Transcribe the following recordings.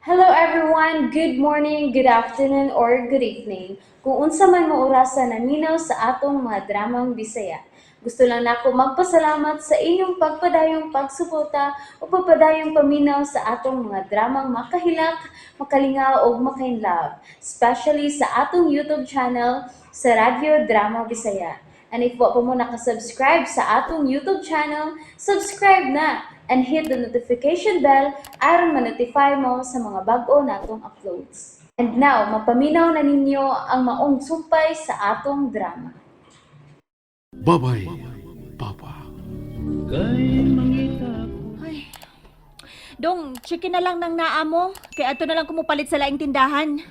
Hello everyone, good morning, good afternoon, or good evening. Kung unsa man mo orasan naminaw sa atong mga dramang Bisaya. Gusto lang nako magpasalamat sa inyong pagpadayong pagsuporta o pagpadayong paminaw sa atong mga dramang makahilak, makalingaw o makainlove, especially sa atong YouTube channel sa Radyo Drama Bisaya. And if wa pa mo nakasubscribe sa atong YouTube channel, subscribe na and hit the notification bell aron ma-notify mo sa mga bag-o natong uploads. And now, mapaminaw na ninyo ang maong sumpay sa atong drama. Babay, Papa. Ay, Dong, chicken na lang ng naa mo. Kaya ato na lang kumupalit sa laing tindahan.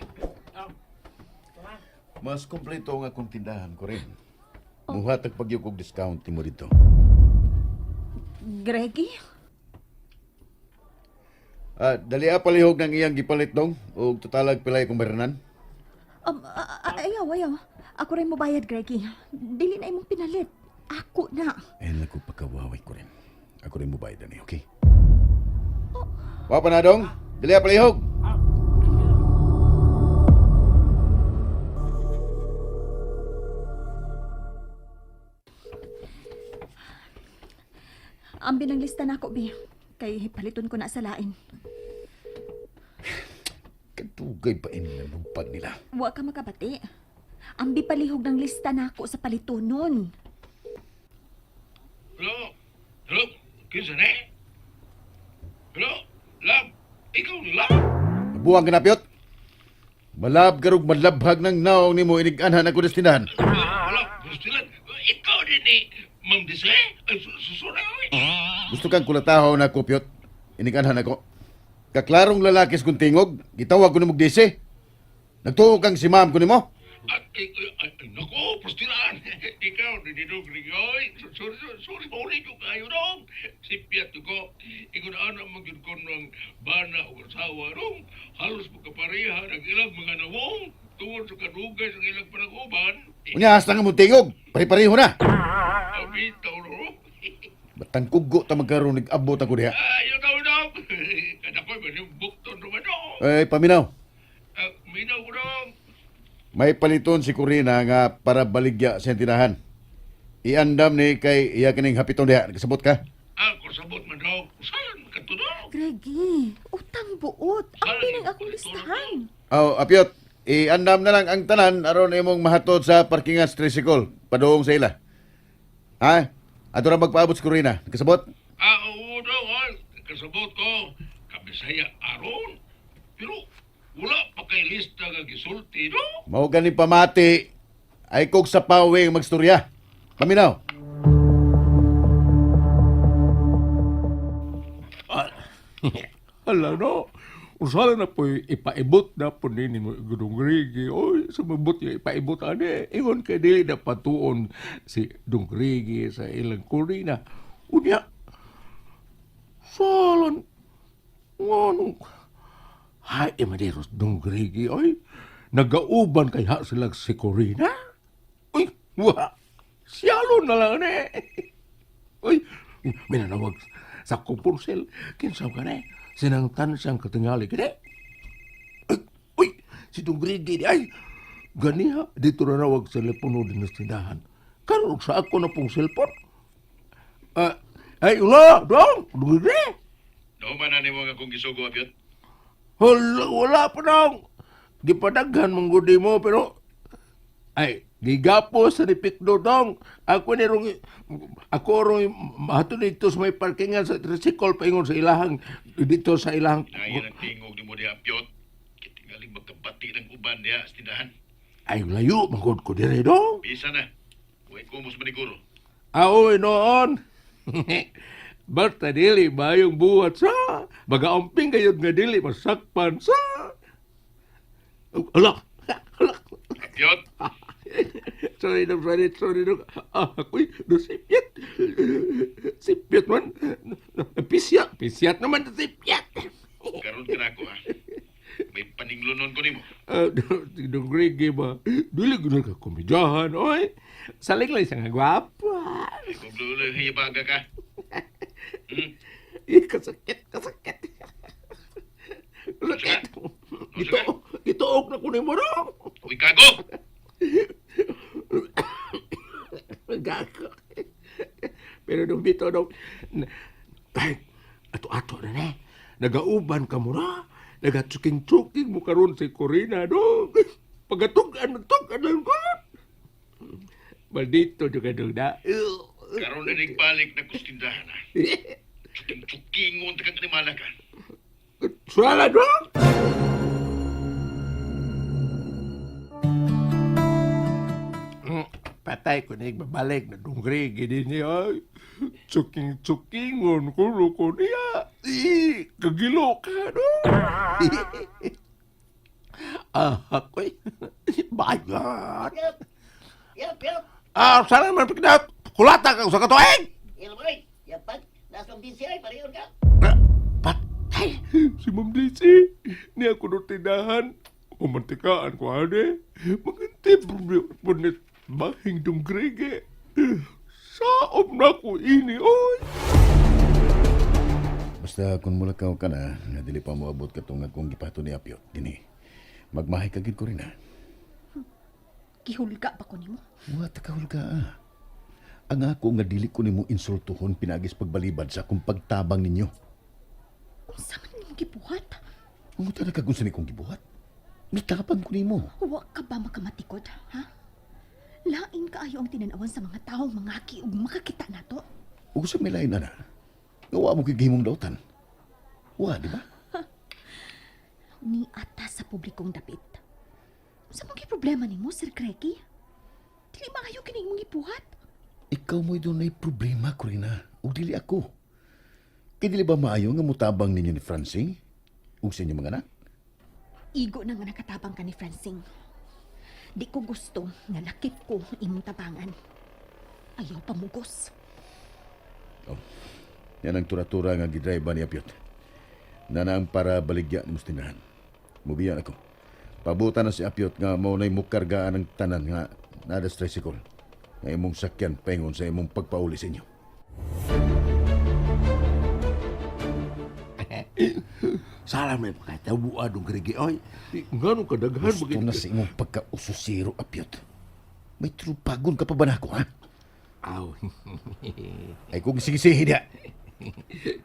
Mas kompleto nga akong tindahan ko rin. Muhatag pagyug og discount mo dito. Greggy? Dali palihog ng iyang gipalit dong og totalag pilay kong beranan. Ayaw. Ako rin mo bayad, Greggy. Dili na imong pinalit. Ako na. Naku pagkawaway ko rin. Ako rin mo bayad na okay? Wapa na dong, dali palihog. Ang binanglista na ako, Bi. Kay paliton ko na sa lain. Kadugay pa inanupag nila. Wa ka makabati. Ang bipalihog ng lista na ako sa palitonon. Hello, kinsa na? Hello, Lab, ikaw ni Lab? Buwang ganapyot. Malab garog malabhag ng naong nimo iniganhan ako des tindahan. Hello, Gustilan, ikaw din ni Ma'am Dise? Ay, susura ko Gusto kang kulatahaw na kopyot. Iniganhan ako. Kaklarong lalakis kong tingog, gitawag ko ni Mugdise. Nagtuo kang si ma'am ko ni mo. Naku, Gustilan, ikaw din dito, Grigoy. Sorry, huli ko kayo dong. Sipyat ko, ikon ana magyud ko ng bana o asawa dong. Halos magkapareha ng ilang mga nawong. Tungod sa kadugay sa ilang panaguban. Unya, hasta nga mo tingog. Pari-pariho na. Bitaw dong. Batang kugo ta magkaroon nag-abot ako diha. Ayaw daw dong. Kada ko'y manibukton naman dong. Paminaw. Minaw ko dong. May paliton si Corina nga para baligya sa tinahan. Iandam ni kay iya kining hapiton diha. Nagkasabot ka? Ako sabot man daw. Saan ka to dong? Greggy, utang buot. Ang binang akong listahan. Apyot. Iandam na lang ang tanan aron imong mahatod sa parkingan sa tricycle. Padoong sa ila. Ha? Ato ra magpaabot si Corina. Nagkasabot? Oo daw, ay. Kasabot ko. Kabisaya aron. Pero wala pa kay lista nga gisulti, no? Mao gani pamati. Ay kog sa pawing magstorya. Paminaw. Hala no, usala na po ipaibot na po nini mo gudong Grigi. Oy, sumabot yung ipaibot ane. Ingon kay dili na patuon si Dong Grigi sa ilang Corina. Unya, salon, ngonong, hay emaderos Dong Grigi. Oy, nagauban kay ha sila si Corina. Uy, wah, siyalo na lang ane. Uy, minanawag sa kupursel. Kinsaw ka na sinangtan siyang katingali ka na. Uy, si Dungrigi di ay. Ganiha, dito na rawag sa telepono din sa tindahan. Karong sa ako na pong cellphone. Ay, ula, dong, Dungrigi. Nauman na ni mo nga kung gisugo, Abyot. Wala pa dong. Gipadaghan mong gudi mo, pero ay, gigapos sa nipikdo dong. Ako rong mato dito sa may parkingan sa tricycle paingon sa ilahang dito sa ilahang. Naya ng tingog ni mo di Abyot. Kitingaling magkabati ng uban niya sa tindahan. Ay, layo, magod ko dire dong. Bisa na. Huwag kumos maniguro. Aoy, noon. Basta dili ba yung buhat sa magaumping kayod nga dili masakpan sa. Ala, Abyot, sorry dong. Ako'y sipyat. Sipyat man. Pisyat naman na sipyat. karon ka na ako, ha? May paninglunon ko ni mo. Dong Grigi ba? Dili ko na ka komedyahan, oy. Saling lang siya nga gwapa. Ay, kung lulo, hiyabaga ka. Kasakit. Bakit? Gituog na ko ni mo dong. Uy, gago! Gago. Pero dong bito dong. Ay, ato-ato na ne. Nagauban ka mo na. Nagatsuking-tsuking mo karon si Corina dong. Pagatugan lang ko. Maldito juga dong na. Karon na balik na kustindahan na. Chuking-chukingon takang animalakan. Suala dong. Patay ko na babalik na dungri. Gini niya. Tsuking-tsukingon ko niya. Kagilo ka dong. Ako'y bayat. Yap. Sana naman pagkina kulata ka sa katuig. Ilmoy, yapat. Nasong DCI, pareyon ka. Patay. Si Ma'am Daisy. Ni ako doon tinahan. Umantikaan ko, ade. Magantip po ni bahing dunggrege. Saom na ko ini, oy. Basta kung mulakaw ka na, nga dili pa mo abot katong akong gipato ni Apyot, dini. Magmahay ka gid ko rin, ha? Gihulga ba ko nimo? Wa takahul ka, ah. Ang ako nga dili ko nimo insultuhon pinagis pagbalibad sa akong pagtabang ninyo. Unsa man nimo gibuhat? Ang talaga kung saan kong gibuhat. Nitapang ko nimo. Wa ka ba makamatikod, ha? Lain kaayo ang tinanawan sa mga taong mangaki ug makakita nato. Ug sa may lain na, gawa mo kigihimong dautan. Wa, di ba? Ni ata sa publikong dapit. Sa mga problema nimo, Sir Cracky? Dili maayo kini imong gibuhat. Ikaw mo'y doon na problema, Corina. O dili ako. Kaya dili ba maayo nga mutabang ninyo ni Francine? O sa inyo mga anak? Igo na nga nakatabang ka ni Francine. Di ko gusto nga lakip ko imong tabangan. Ayaw pamugos. Oh, yan ang tura-tura nga gidrive ba ni Apyot. Nanaang para baligya ni Mustinahan. Mubiyan ako. Pabutan na si Apyot nga maunay mukargaan ng tanan nga nada tricycle. Nga imong sakyan pengon sa imong pagpauli sa inyo. Salah may pakatabuan ng grege, oy. Ngano kadaghan Gusto na sa imong pagka-ususiro, Apyot. May trupagon ka pa ba na ako, ha? Aw. Ay kung sige-sige niya.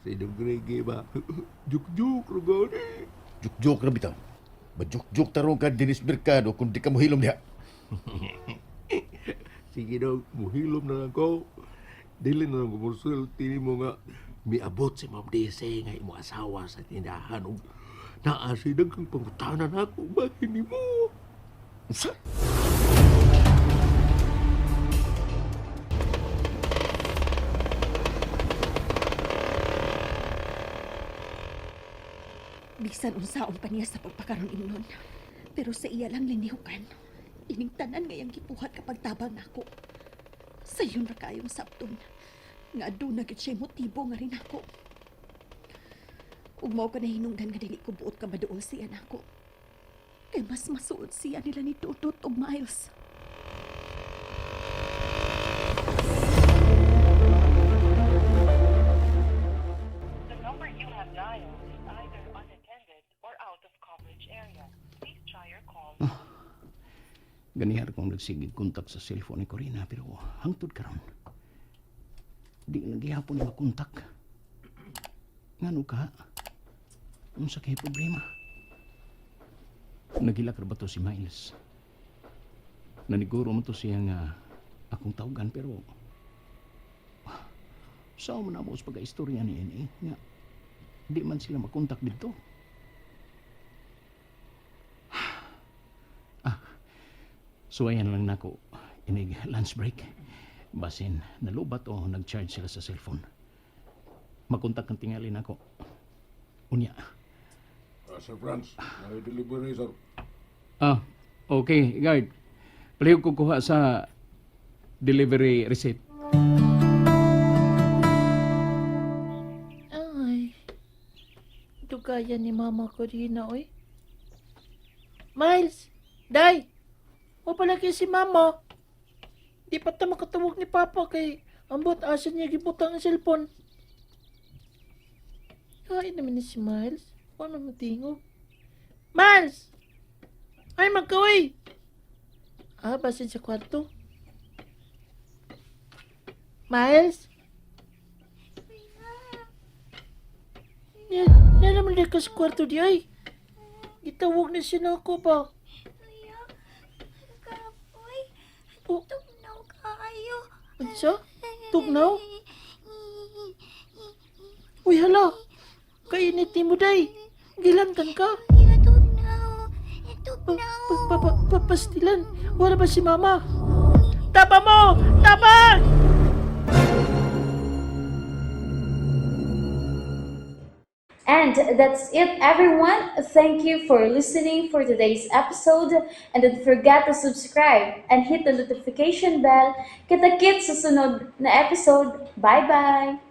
Sa inyong grege ba? Juk-juk, ragani. Juk-juk na bitaw. Bajuk-juk tarong ka Dennis Mercado kung di ka mohilom niya. Sige daw, muhilom na lang ko. Dili na lang kumusulti mo nga miabot si Ma'am Dese nga imo asawa sa tindahan. Naasidag kang pangutanan ako, bahin ni mo. Usa? Bisan unsaon pa niya sa pagpakaroon imnon. Pero sa iya lang linihukan. Ining tanan ngayang gipuhat kapag tabang nako. Sayon ra kayong sabton. Nga aduna gid siya motibo nga rin ako. Ug mao ka na hinungdan nga dili ko buot ka maduol siya nako. Kay mas masuod siya nila ni Tutot ug Miles. The number you have dialed is either unattended or out of coverage area. Please try your call. Ganihar kong nagsigig kontak sa cellphone ni Corina pero hangtod karon. Di lagi hapon ni makontak. Ngano ka? Unsa kay problema? Nagilak ra ba to si Miles? Naniguro mo to siya nga akong tawgan pero sao man amo sa pag-istorya ni ini nga di man sila makontak dito. So ayan lang nako inig lunch break. Basin nalubat o nag-charge sila sa cellphone. Makontak kang tingali nako. Unya. Sir Franz, may delivery, sir. Okay, guard. Palihog ko kuha sa delivery receipt. Ay, dugayan ni Mama Corina, oy. Miles, Day, o pala kay si Mama. Di pa ta makatawag ni Papa kay ambot asan niya gibutang ang cellphone. Ay naman ni si Miles, ano matingog. Miles! Ay, magkaway! Basin sa kwarto. Miles? Yan naman din ka sa kwarto di ay. Gitawag na siya na ako ba? Kuya, kapoy, Oh, tugnaw kayo. unsa? Tugnaw? Uy, hala! Kainit ni mo, day. Gilantan ka. Kuya, tugnaw. Papastilan. Wala ba si mama? Tapa mo! Tapa! And that's it, everyone. Thank you for listening for today's episode. And don't forget to subscribe and hit the notification bell. Kita-kits sa sunod na episode. Bye-bye!